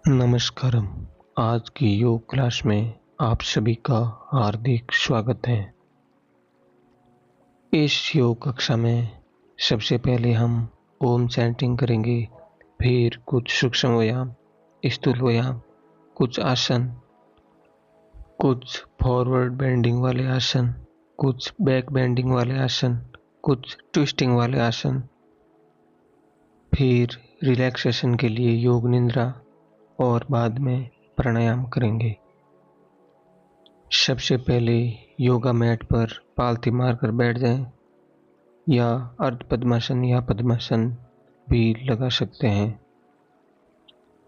नमस्कारम। आज की योग क्लास में आप सभी का हार्दिक स्वागत है। इस योग कक्षा में सबसे पहले हम ओम चैंटिंग करेंगे, फिर कुछ सूक्ष्म व्यायाम, स्थूल व्यायाम, कुछ आसन, कुछ फॉरवर्ड बेंडिंग वाले आसन, कुछ बैक बेंडिंग वाले आसन, कुछ ट्विस्टिंग वाले आसन, फिर रिलैक्सेशन के लिए योग निद्रा और बाद में प्राणायाम करेंगे। सबसे पहले योगा मैट पर पालथी मारकर बैठ जाएं या अर्ध पद्मासन या पद्मासन भी लगा सकते हैं।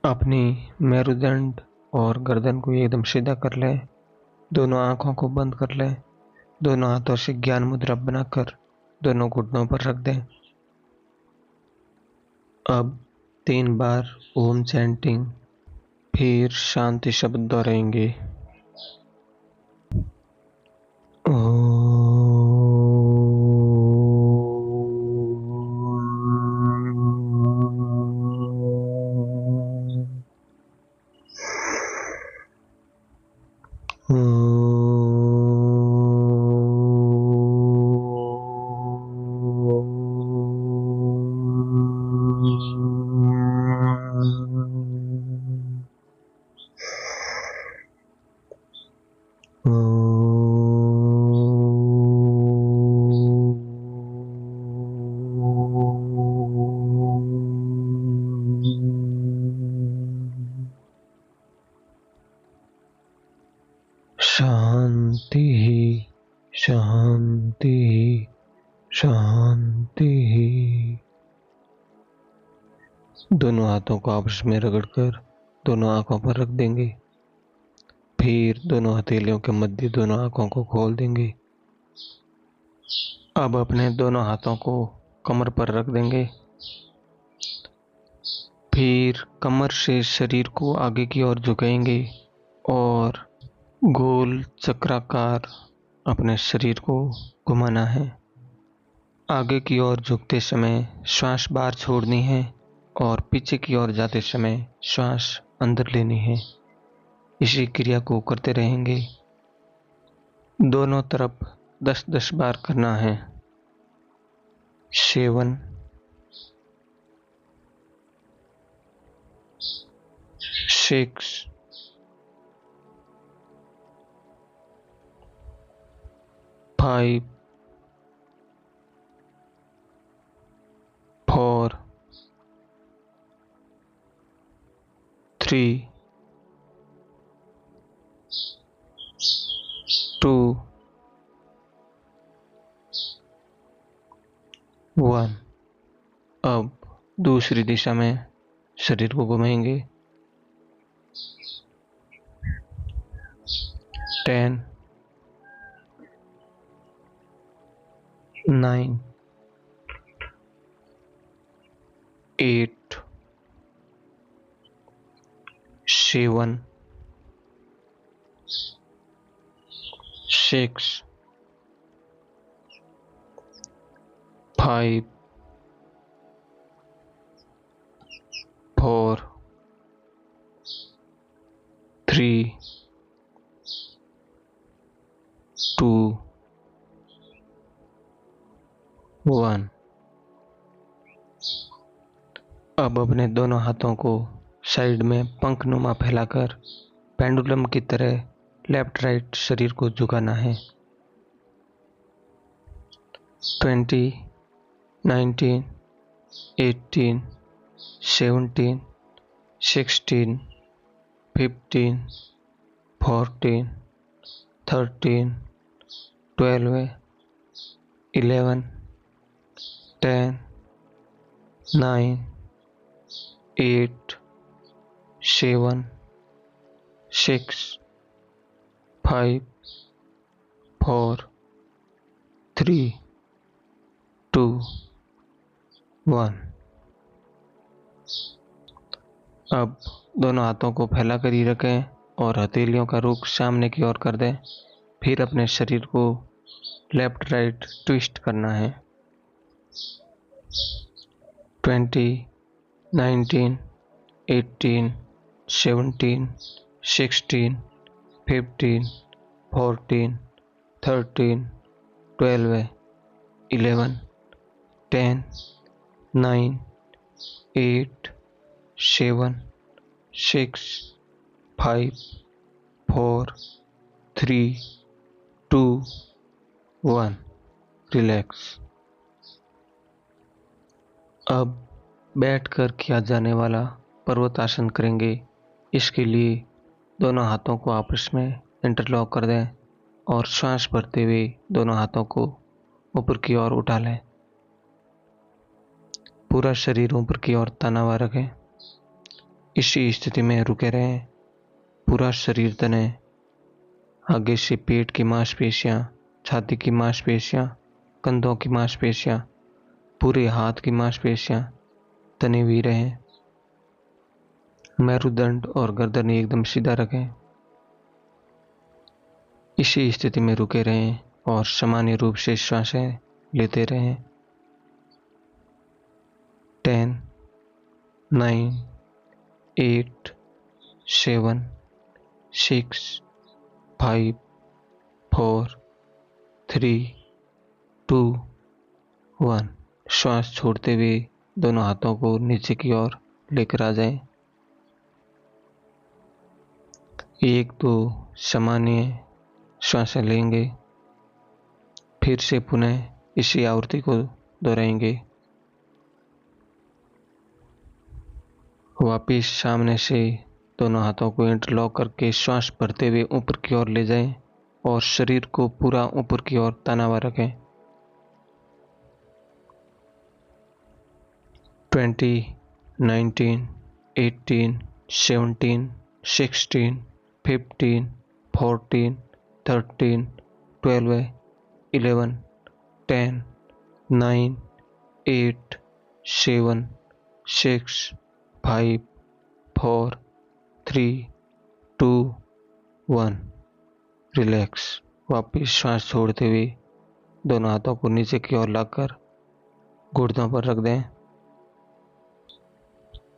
अपनी मेरुदंड और गर्दन को एकदम सीधा कर लें। दोनों आंखों को बंद कर लें। दोनों हाथों से ज्ञान मुद्रा बनाकर दोनों घुटनों पर रख दें। अब 3 बार ओम चैंटिंग, फिर शांति शब्द दोहराएंगे। शांति ही शांति ही शांति ही। दोनों हाथों को आपस में रगड़कर दोनों आंखों पर रख देंगे। फिर दोनों हथेलियों के मध्य दोनों आंखों को खोल देंगे। अब अपने दोनों हाथों को कमर पर रख देंगे। फिर कमर से शरीर को आगे की ओर झुकाएंगे और गोल चक्राकार अपने शरीर को घुमाना है। आगे की ओर झुकते समय श्वास बाहर छोड़नी है और पीछे की ओर जाते समय श्वास अंदर लेनी है। इसी क्रिया को करते रहेंगे। दोनों तरफ 10-10 बार करना है। 7 6 5 4 3 2 1। अब दूसरी दिशा में शरीर को घुमाएंगे। 10 9 8 7 6 5 4 3 2 1। अब अपने दोनों हाथों को साइड में पंखनुमा फैलाकर पेंडुलम की तरह लेफ्ट राइट शरीर को झुकाना है। 20 19 18 17 16 15 14 13 12 11 10 9 8 7 6 5 4 3 2 1। अब दोनों हाथों को फैला कर ही रखें और हथेलियों का रुख सामने की ओर कर दें। फिर अपने शरीर को लेफ्ट राइट ट्विस्ट करना है। 20 19 18 17, 16, 15, 14, 13, 12, 11, 10, 9, 8, 7, 6, 5, 4, 3, 2, 1. रिलैक्स। अब बैठकर किया जाने वाला पर्वतासन करेंगे। इसके लिए दोनों हाथों को आपस में इंटरलॉक कर दें और सांस भरते हुए दोनों हाथों को ऊपर की ओर उठा लें। पूरा शरीर ऊपर की ओर तना हुआ रखें। इसी स्थिति में रुके रहें। पूरा शरीर तने। आगे से पेट की मांसपेशियां, छाती की मांसपेशियां, कंधों की मांसपेशियां, पूरे हाथ की मांसपेशियां तनी हुई रहें। मेरुदंड और गर्दन एकदम सीधा रखें। इसी स्थिति में रुके रहें और सामान्य रूप से सांसें लेते रहें। 10, 9, 8, 7, 6, 5, 4, 3, 2, 1। श्वास छोड़ते हुए दोनों हाथों को नीचे की ओर लेकर आ जाएं। एक दो सामान्य श्वासें लेंगे। फिर से पुनः इसी आवृत्ति को दोहराएंगे। वापिस सामने से दोनों हाथों को इंटरलॉक करके श्वास भरते हुए ऊपर की ओर ले जाएं और शरीर को पूरा ऊपर की ओर तना हुआ रखें। 20, 19, 18, 17, 16, 15, 14, 13, 12, 11, 10, 9, 8, 7, 6, 5, 4, 3, 2, 1। रिलैक्स। वापिस सांस छोड़ते हुए दोनों हाथों को नीचे की ओर लाकर घुटनों पर रख दें।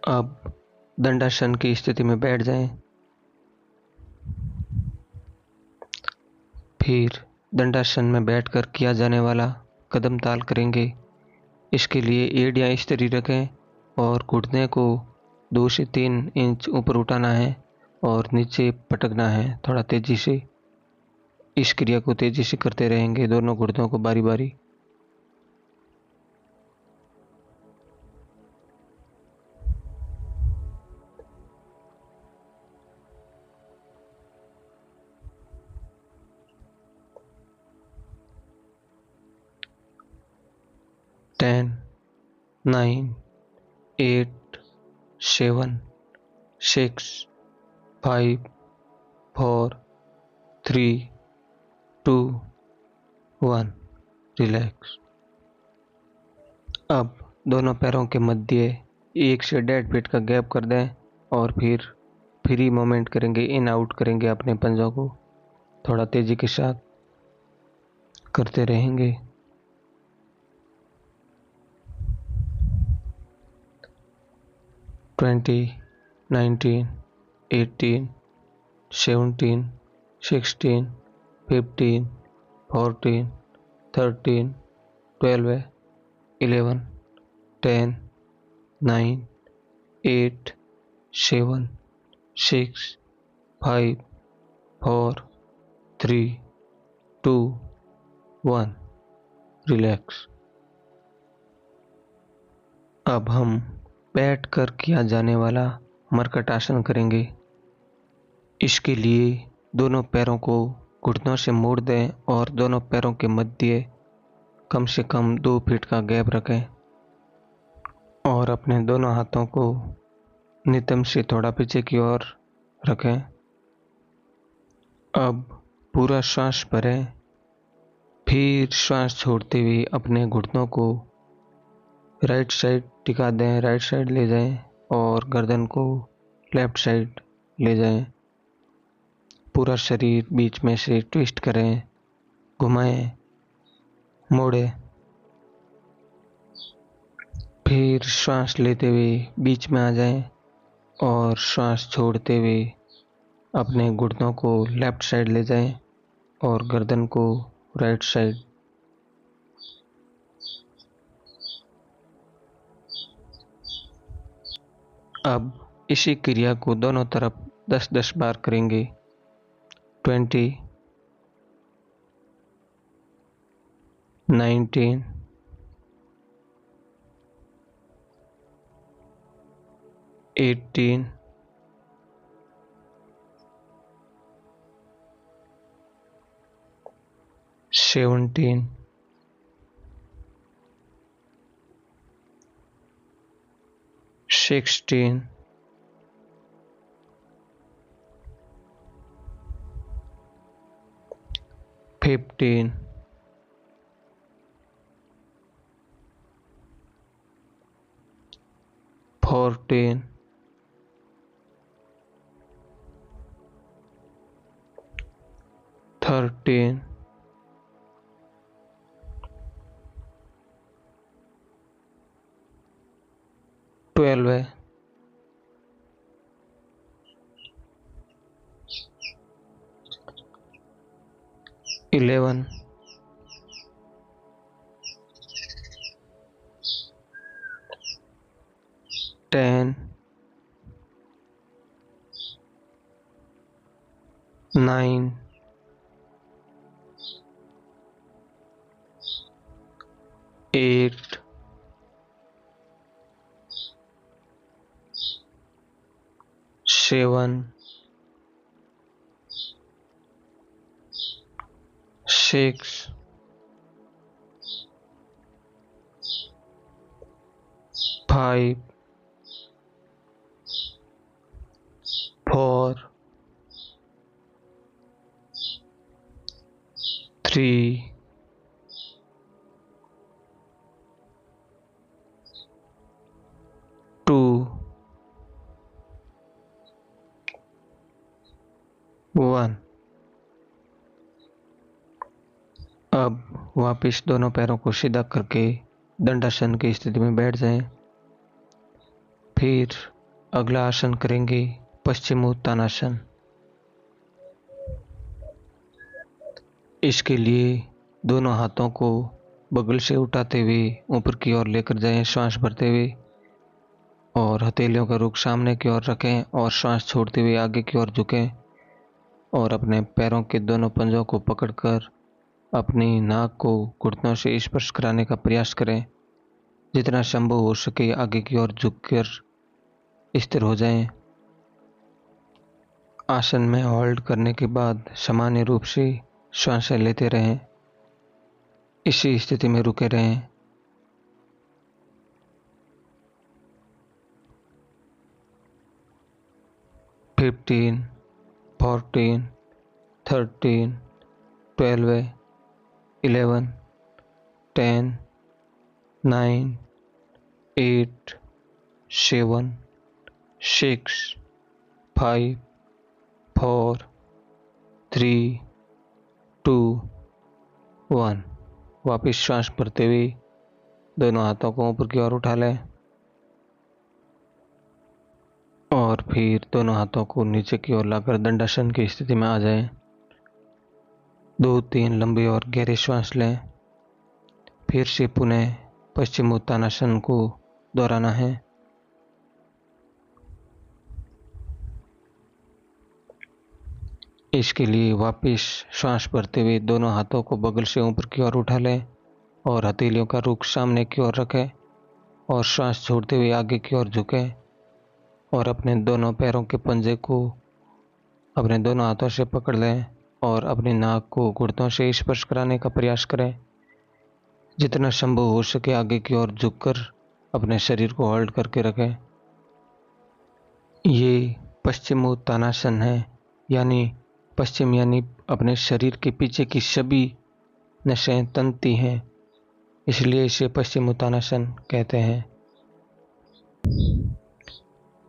अब दंडासन की स्थिति में बैठ जाएं। फिर दंडासन में बैठकर किया जाने वाला कदम ताल करेंगे। इसके लिए एड़ियां इस तरह रखें और घुटने को 2 से 3 इंच ऊपर उठाना है और नीचे पटकना है थोड़ा तेजी से। इस क्रिया को तेजी से करते रहेंगे दोनों घुटनों को बारी बारी। टेन, 9, 8, 7, 6, 5, 4, 3, 2, 1। रिलैक्स। अब दोनों पैरों के मध्य 1 से 1.5 फीट का गैप कर दें और फिर फ्री मूवमेंट करेंगे। इन आउट करेंगे अपने पंजों को थोड़ा तेजी के साथ करते रहेंगे। 20, 19, 18, 17, 16, 15, 14, 13, 12, 11, 10, 9, 8, 7, 6, 5, 4, 3, 2, 1। रिलैक्स। अब हम बैठकर किया जाने वाला मरकट आसन करेंगे। इसके लिए दोनों पैरों को घुटनों से मोड़ दें और दोनों पैरों के मध्य कम से कम 2 फीट का गैप रखें और अपने दोनों हाथों को नितंब से थोड़ा पीछे की ओर रखें। अब पूरा श्वास भरें। फिर श्वास छोड़ते हुए अपने घुटनों को राइट साइड टिका दें, राइट साइड ले जाएं और गर्दन को लेफ्ट साइड ले जाएं। पूरा शरीर बीच में से ट्विस्ट करें, घुमाएं, मोड़ें। फिर श्वास लेते हुए बीच में आ जाएं और श्वास छोड़ते हुए अपने घुटनों को लेफ्ट साइड ले जाएं और गर्दन को राइट साइड। अब इसी क्रिया को दोनों तरफ 10-10 बार करेंगे। 20, 19, 18, 17, 16, 15, 14, 13, 12, 11, 10, 9, 8, 7, 6, 5, 4, 3, 2, 1। अब वापिस दोनों पैरों को सीधा करके दंडासन की स्थिति में बैठ जाएं। फिर अगला आसन करेंगे पश्चिमोत्तानासन। इसके लिए दोनों हाथों को बगल से उठाते हुए ऊपर की ओर लेकर जाएं, श्वास भरते हुए, और हथेलियों का रुख सामने की ओर रखें और श्वास छोड़ते हुए आगे की ओर झुकें और अपने पैरों के दोनों पंजों को पकड़कर अपनी नाक को घुटनों से स्पर्श कराने का प्रयास करें। जितना संभव हो सके आगे की ओर झुककर स्थिर हो जाएं। आसन में होल्ड करने के बाद सामान्य रूप से श्वासें लेते रहें। इसी स्थिति में रुके रहें। 15, 14, 13, 12, 11, 10, 9, 8, 7, 6, 5, 4, 3, 2, 1। वापिस श्वास भरते हुए दोनों हाथों को ऊपर की ओर उठा लें और फिर दोनों हाथों को नीचे की ओर लाकर दंडासन की स्थिति में आ जाएं। 2-3 लंबी और गहरी श्वास लें। फिर से पुनः पश्चिमोत्तानासन को दोहराना है। इसके लिए वापिस श्वास भरते हुए दोनों हाथों को बगल से ऊपर की ओर उठा लें और हथेलियों का रुख सामने की ओर रखें और श्वास छोड़ते हुए आगे की ओर झुकें और अपने दोनों पैरों के पंजे को अपने दोनों हाथों से पकड़ लें और अपनी नाक को घुटनों से स्पर्श कराने का प्रयास करें। जितना संभव हो सके आगे की ओर झुककर अपने शरीर को होल्ड करके रखें। ये पश्चिमोत्तानासन है, यानी पश्चिम यानी अपने शरीर के पीछे की सभी नसें तंती हैं, इसलिए इसे पश्चिमोत्तानासन कहते हैं।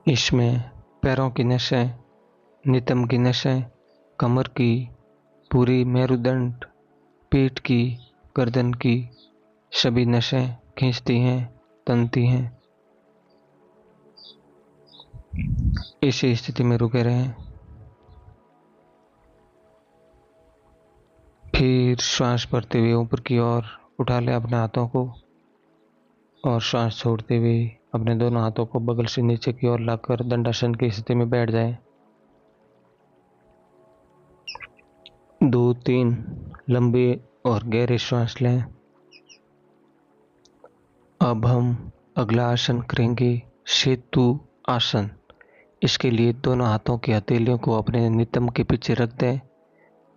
इसमें पैरों की नसें, नितंब की नसें, कमर की, पूरी मेरुदंड, पीठ की, गर्दन की सभी नसें खींचती हैं, तनती हैं। इसी स्थिति में रुके रहें। फिर श्वास भरते हुए ऊपर की ओर उठा लें अपने हाथों को और श्वास छोड़ते हुए अपने दोनों हाथों को बगल से नीचे की ओर लाकर दंडासन की स्थिति में बैठ जाएं। 2-3 लंबे और गहरे श्वास लें। अब हम अगला आसन करेंगे सेतु आसन। इसके लिए दोनों हाथों की हथेलियों को अपने नितंब के पीछे रख दें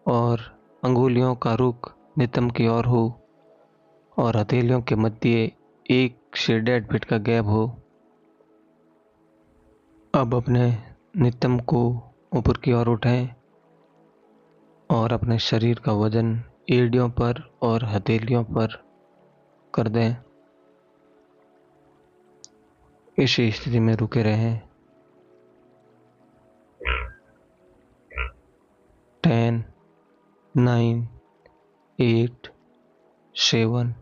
और अंगुलियों का रुख नितंब की ओर हो और हथेलियों के मध्य 1 से 1.5 फीट का गैप हो। अब अपने नितंब को ऊपर की ओर उठाएं और अपने शरीर का वजन एड़ियों पर और हथेलियों पर कर दें। इसी स्थिति में रुके रहें। 10, 9, 8, 7,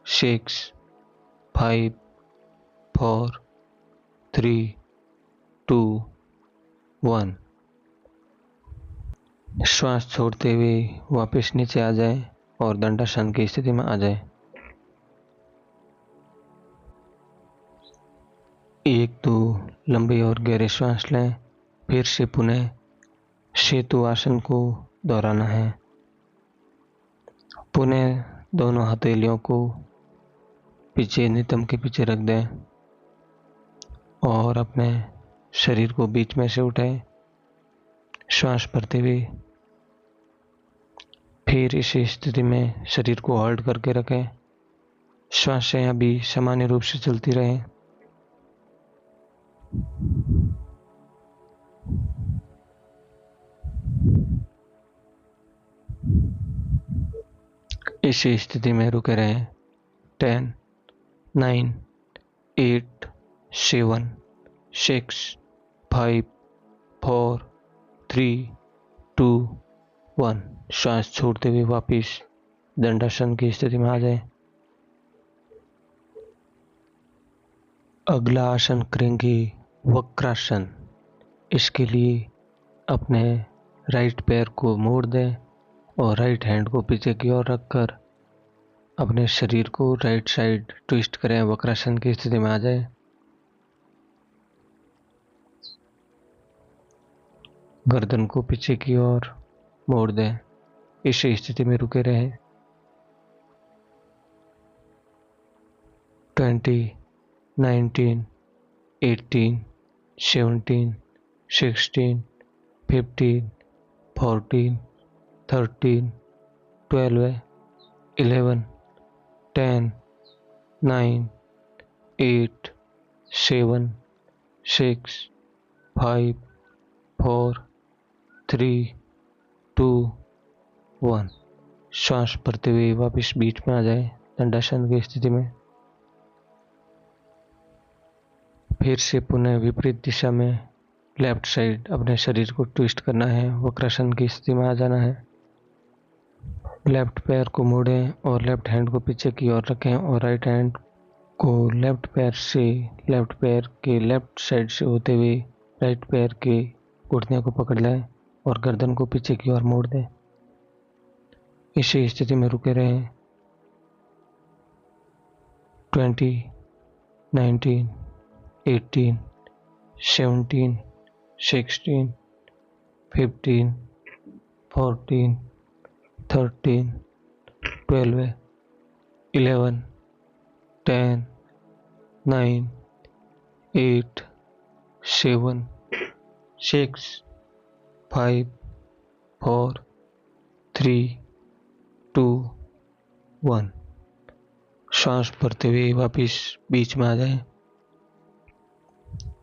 6, 5, 4, 3, 2, 1। श्वास छोड़ते हुए वापस नीचे आ जाएं और दंडासन की स्थिति में आ जाएं। 1-2 लंबे और गहरे श्वास लें। फिर से पुनः सेतु आसन को दोहराना है। पुनः दोनों हथेलियों को पीछे नितंब के पीछे रख दें और अपने शरीर को बीच में से उठाएं श्वास भरते हुए। फिर इस स्थिति में शरीर को होल्ड करके रखें। श्वासें अभी सामान्य रूप से चलती रहें। इस स्थिति में रुके रहें। 10, 9, 8, 7, 6, 5, 4, 3, 2, 1। श्वास छोड़ते हुए वापिस दंडासन की स्थिति में आ जाएं। अगला आसन करेंगे वक्रासन। इसके लिए अपने राइट पैर को मोड़ दें और राइट हैंड को पीछे की ओर रखकर अपने शरीर को राइट साइड ट्विस्ट करें। वक्रासन की स्थिति में आ जाए। गर्दन को पीछे की ओर मोड़ दें। इस स्थिति में रुके रहें। 20, 19, 18, 17, 16, 15, 14, 13, 12, 11, 10, 9, 8, 7, 6, 5, 4, 3, 2, 1। श्वास भरते हुए वापस बीच में आ जाए दंडासन की स्थिति में। फिर से पुनः विपरीत दिशा में लेफ्ट साइड अपने शरीर को ट्विस्ट करना है। वक्रासन की स्थिति में आ जाना है। लेफ्ट पैर को मोड़ें और लेफ्ट हैंड को पीछे की ओर रखें और राइट हैंड को लेफ्ट पैर के लेफ्ट साइड से होते हुए राइट पैर के घुटने को पकड़ लें और गर्दन को पीछे की ओर मोड़ दें। इसी स्थिति में रुके रहें। 20, 19, 18, 17, 16, 15, 14, 13, 12, 11, 10, 9, 8, 7, 6, 5, 4, 3, 2, 1। श्वास भरते हुए वापिस बीच में आ जाए।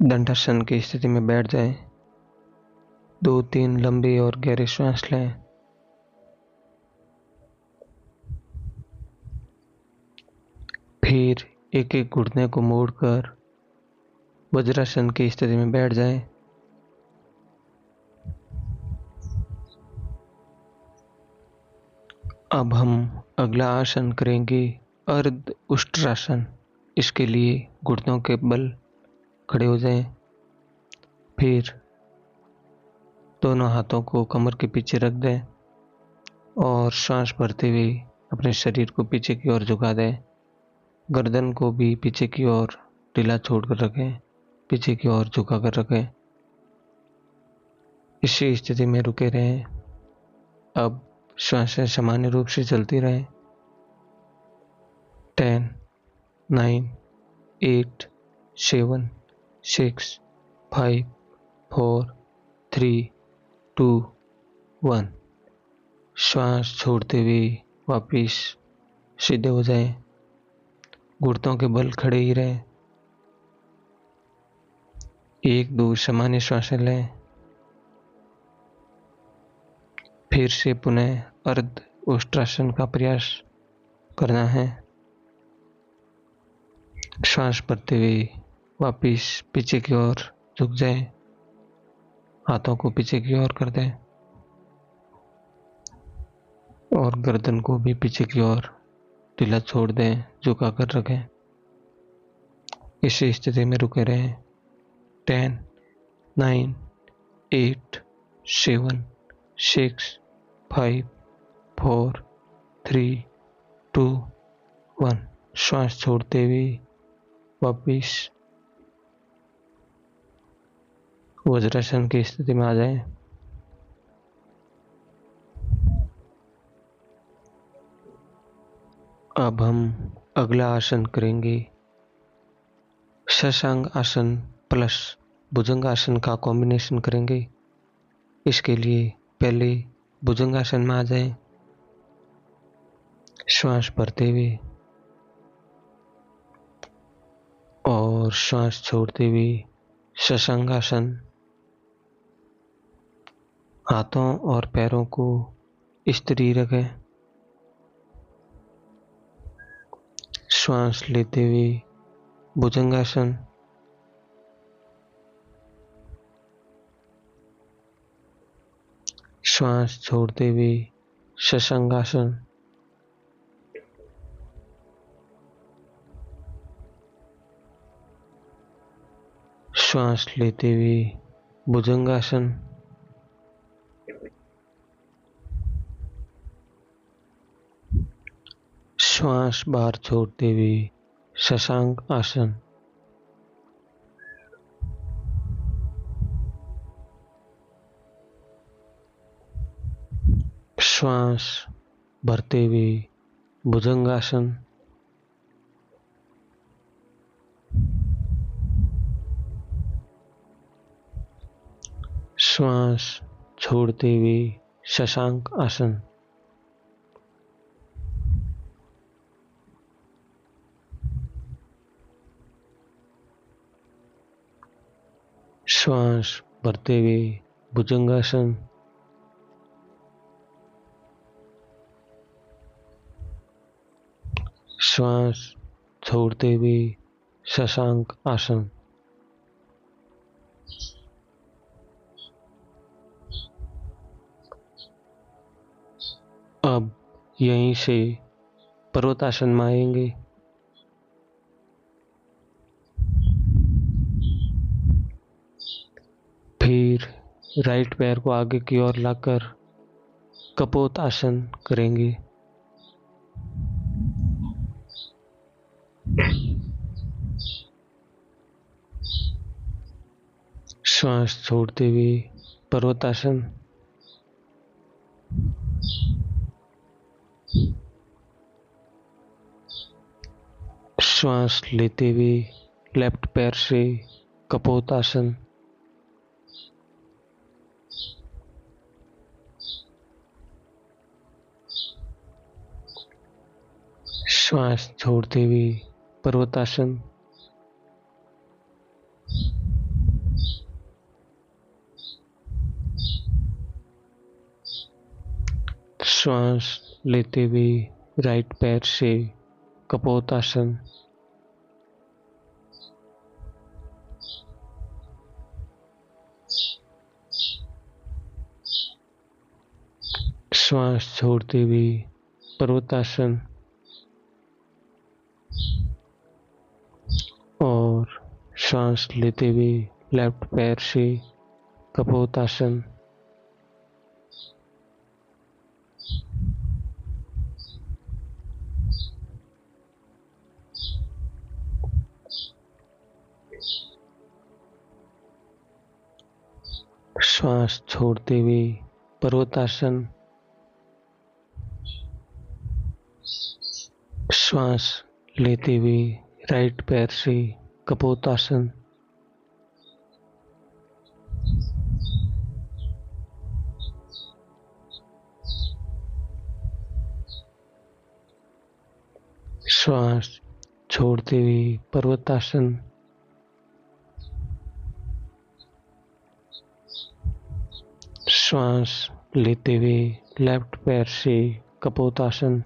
दंडासन की स्थिति में बैठ जाएं। 2-3 लंबे और गहरे श्वास लें। फिर एक एक घुटने को मोड़कर वज्रासन की स्थिति में बैठ जाएं। अब हम अगला आसन करेंगे अर्ध उष्ट्रासन। इसके लिए घुटनों के बल खड़े हो जाएं फिर दोनों हाथों को कमर के पीछे रख दें और सांस भरते हुए अपने शरीर को पीछे की ओर झुका दें। गर्दन को भी पीछे की ओर ढीला छोड़कर रखें, पीछे की ओर झुका कर रखें। इसी स्थिति में रुके रहें। अब श्वासें सामान्य रूप से चलती रहें। 10, 9, 8, 7, 6, 5, 4, 3, 2, 1। श्वास छोड़ते हुए वापिस सीधे हो जाएं। घुटनों के बल खड़े ही रहें। 1-2 सामान्य श्वासें लें। फिर से पुनः अर्ध उष्ट्रासन का प्रयास करना है। श्वास भरते हुए वापिस पीछे की ओर झुक जाएं। हाथों को पीछे की ओर कर दें और गर्दन को भी पीछे की ओर ढीला छोड़ दें, झुका कर रखें। इसी स्थिति में रुके रहें। 10, 9, 8, 7, 6, 5, 4, 3, 2, 1। श्वास छोड़ते हुए वापिस वज्रासन की स्थिति में आ जाएं। अब हम अगला आसन करेंगे। शशांक आसन प्लस भुजंगासन का कॉम्बिनेशन करेंगे। इसके लिए पहले भुजंगासन में आ जाएं। श्वास भरते हुए और श्वास छोड़ते हुए शशांक आसन। हाथों और पैरों को स्थिर रखें। श्वास लेते हुए भुजंगासन, श्वास छोड़ते हुए शशांकासन। श्वास लेते हुए भुजंगासन, श्वास बाहर छोड़ते हुए शशांक आसन। श्वास भरते हुए भुजंगासन, श्वास छोड़ते हुए शशांक आसन। श्वास भरते हुए भुजंगासन, श्वास छोड़ते हुए शशांक आसन। अब यहीं से पर्वतासन में आएंगे। फिर राइट पैर को आगे की ओर लाकर कपोत आसन करेंगे। श्वास छोड़ते हुए पर्वतासन, श्वास लेते हुए लेफ्ट पैर से कपोत आसन। श्वास छोड़ते हुए पर्वतासन, श्वास लेते हुए राइट पैर से कपोत आसन। श्वास छोड़ते हुए पर्वतासन और श्वास लेते हुए लेफ्ट पैर से कपोतासन। श्वास छोड़ते हुए पर्वतासन। श्वास लेते हुए राइट पैर से कपोतासन। श्वास छोड़ते हुए पर्वतासन। श्वास लेते हुए लेफ्ट पैर से कपोतासन।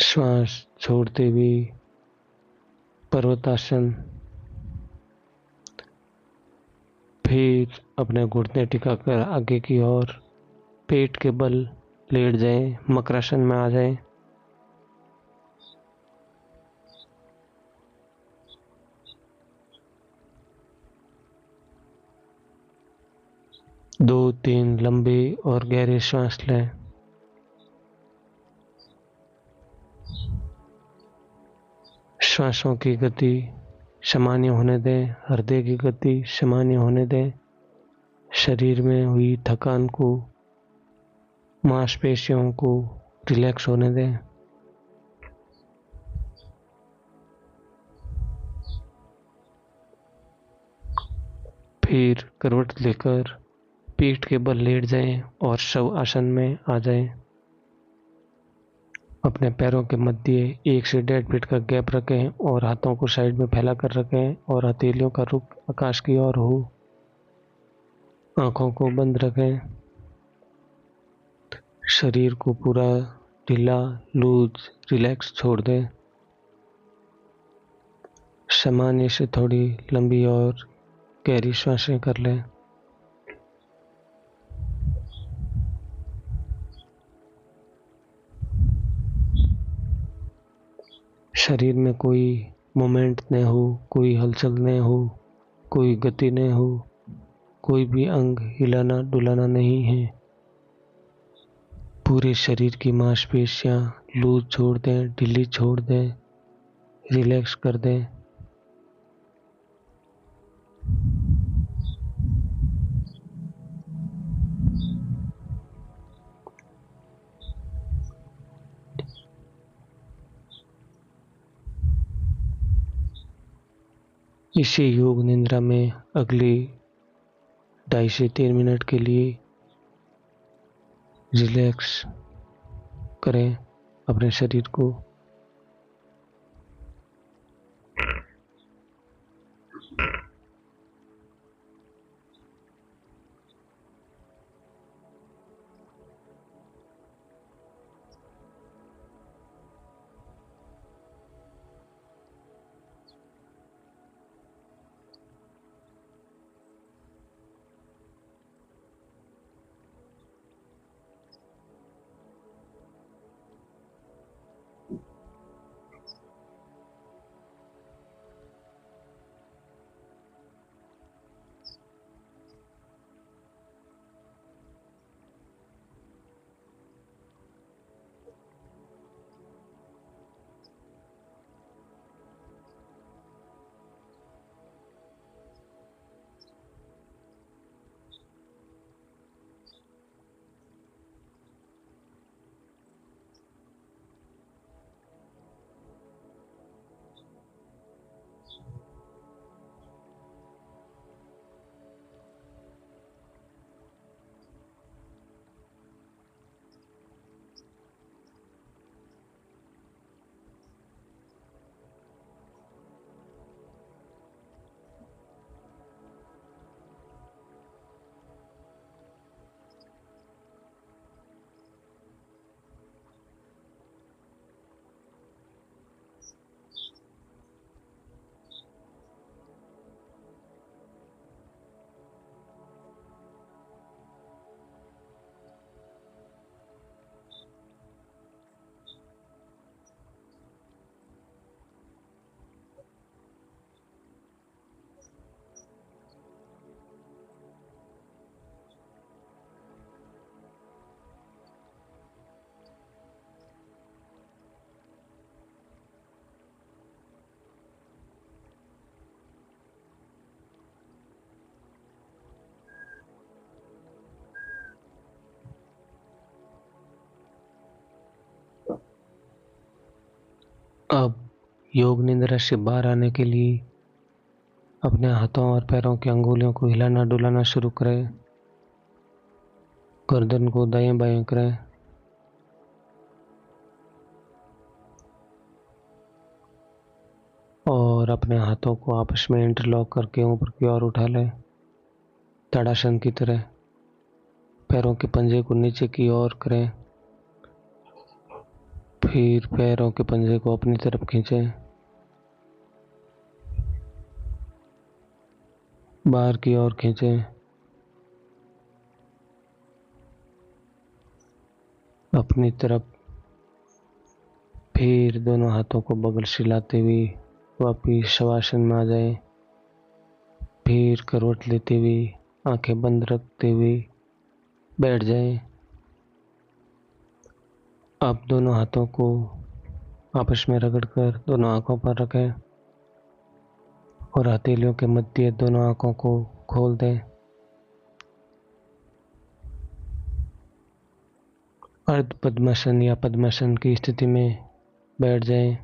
श्वास छोड़ते हुए पर्वतासन। फिर अपने घुटने टिकाकर आगे की ओर पेट के बल लेट जाएं, मकरासन में आ जाएं। दो तीन लंबे और गहरे श्वास लें। श्वासों की गति सामान्य होने दें, हृदय की गति सामान्य होने दें। शरीर में हुई थकान को, मांसपेशियों को रिलैक्स होने दें। फिर करवट लेकर पीठ के बल लेट जाएं और शव आसन में आ जाएं। अपने पैरों के मध्य 1 से 1.5 फीट का गैप रखें और हाथों को साइड में फैला कर रखें और हथेलियों का रुख आकाश की ओर हो। आंखों को बंद रखें। शरीर को पूरा ढीला, लूज, रिलैक्स छोड़ दें। सामान्य से थोड़ी लंबी और गहरी सांसें कर लें। शरीर में कोई मूवमेंट न हो, कोई हलचल न हो, कोई गति न हो, कोई भी अंग हिलाना डुलाना नहीं है। पूरे शरीर की मांसपेशियां लूज छोड़ दें, ढीली छोड़ दें, रिलैक्स कर दें। इसी योग निद्रा में अगली 2.5 से 3 मिनट के लिए रिलैक्स करें अपने शरीर को। अब योग निद्रा से बाहर आने के लिए अपने हाथों और पैरों की अंगुलियों को हिलाना डुलाना शुरू करें। गर्दन को दाएं बाएं करें और अपने हाथों को आपस में इंटरलॉक करके ऊपर की ओर उठा लें ताड़ासन की तरह। पैरों के पंजे को नीचे की ओर करें, फिर पैरों के पंजे को अपनी तरफ खींचें, बाहर की ओर खींचें, अपनी तरफ। फिर दोनों हाथों को बगल से लाते हुए वापिस शवासन में आ जाएं। फिर करवट लेते हुए आंखें बंद रखते हुए बैठ जाएं। अब दोनों हाथों को आपस में रगड़कर दोनों आंखों पर रखें और हथेलियों के मध्य दोनों आंखों को खोल दें। अर्ध पद्मासन या पद्मासन की स्थिति में बैठ जाएं।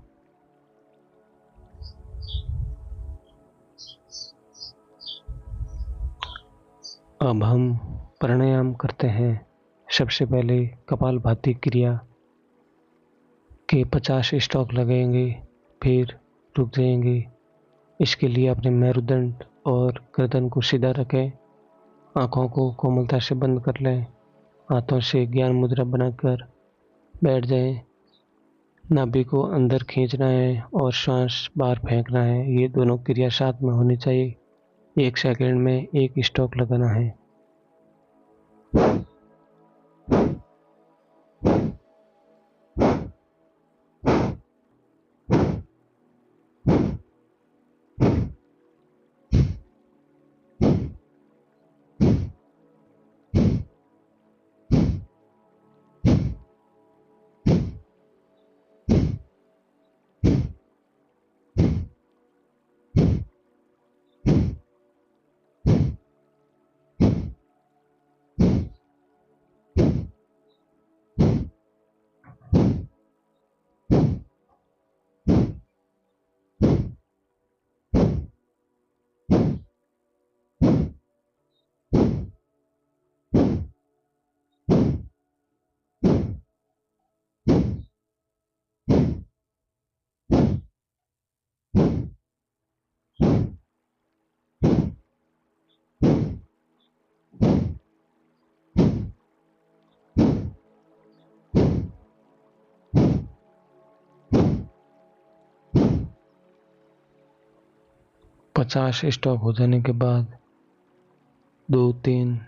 अब हम प्राणायाम करते हैं। सबसे पहले कपालभाति क्रिया के 50 स्ट्रोक लगेंगे, फिर रुक जाएंगे। इसके लिए अपने मेरुदंड और गर्दन को सीधा रखें, आंखों को कोमलता से बंद कर लें, हाथों से ज्ञान मुद्रा बनाकर बैठ जाएं। नाभि को अंदर खींचना है और श्वास बाहर फेंकना है। ये दोनों क्रिया साथ में होनी चाहिए। 1 सेकंड में 1 स्ट्रोक लगाना है। पचास स्टॉप हो जाने के बाद 2-3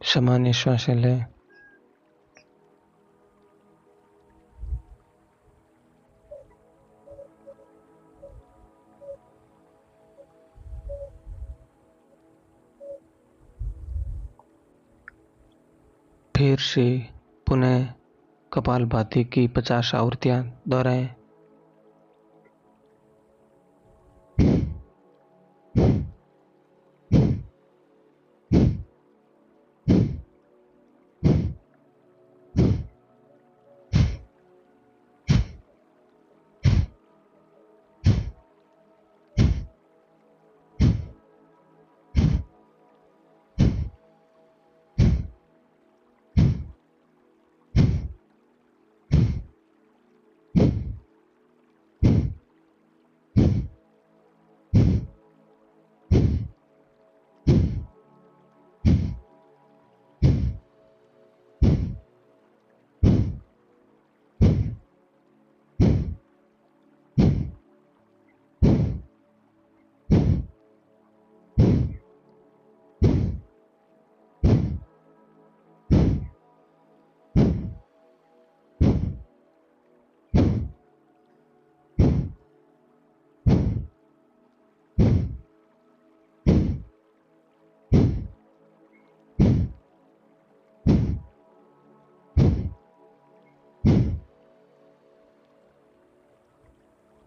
सामान्य श्वासें लें। फिर से पुनः कपालभाति की 50 आवृत्तियां दोहराएं।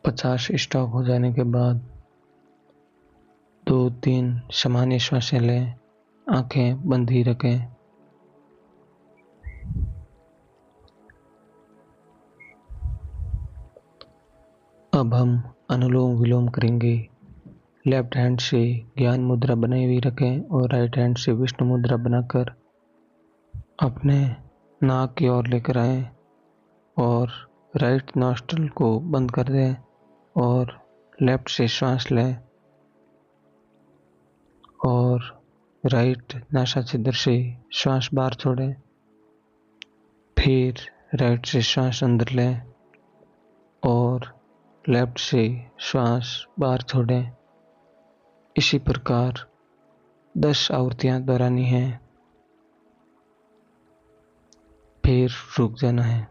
पचास स्टॉप हो जाने के बाद 2-3 सामान्य श्वासें लें, आंखें बंद ही रखें। अब हम अनुलोम विलोम करेंगे। लेफ्ट हैंड से ज्ञान मुद्रा बनाई हुई रखें और राइट हैंड से विष्णु मुद्रा बनाकर अपने नाक की ओर लेकर आएं और राइट नॉस्ट्रिल को बंद कर दें और लेफ्ट से श्वास लें और राइट नासाछिद्र से श्वास बाहर छोड़ें। फिर राइट से श्वास अंदर लें और लेफ्ट से श्वास बाहर छोड़ें। इसी प्रकार 10 आवर्तियां दोहरानी हैं, फिर रुक जाना है।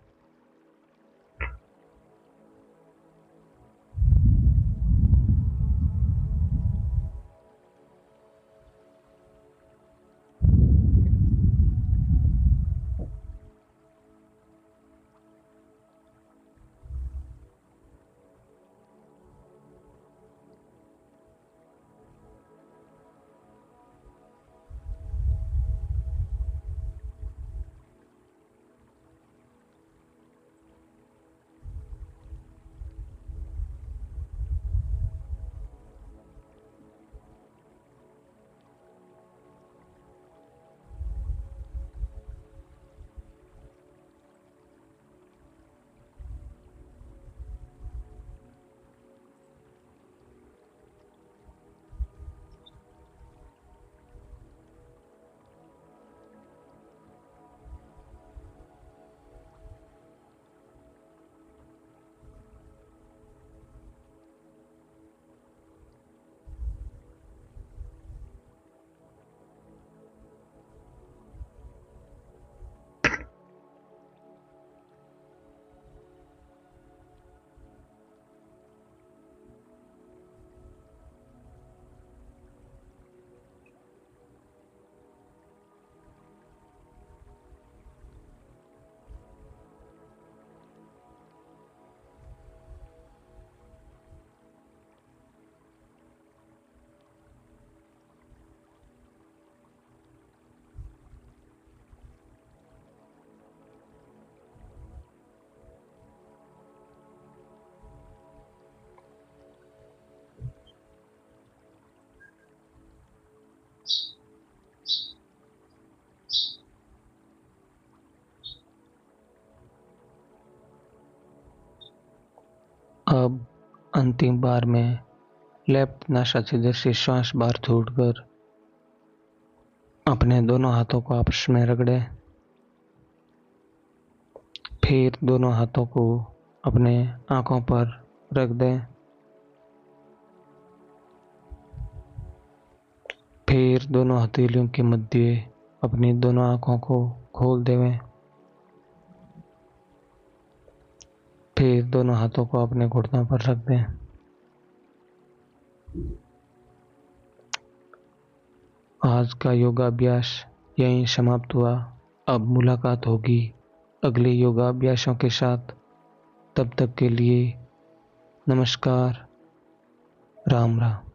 अब अंतिम बार में लेफ्ट नासाछिद्र से श्वास बाहर छोड़कर अपने दोनों हाथों को आपस में रगड़ें। फिर दोनों हाथों को अपने आंखों पर रख दें। फिर दोनों हथेलियों के मध्य अपनी दोनों आंखों को खोल देवें। फिर दोनों हाथों को अपने घुटनों पर रख दें। आज का योगाभ्यास यहीं समाप्त हुआ। अब मुलाकात होगी अगले योगाभ्यासों के साथ। तब तक के लिए नमस्कार, राम राम।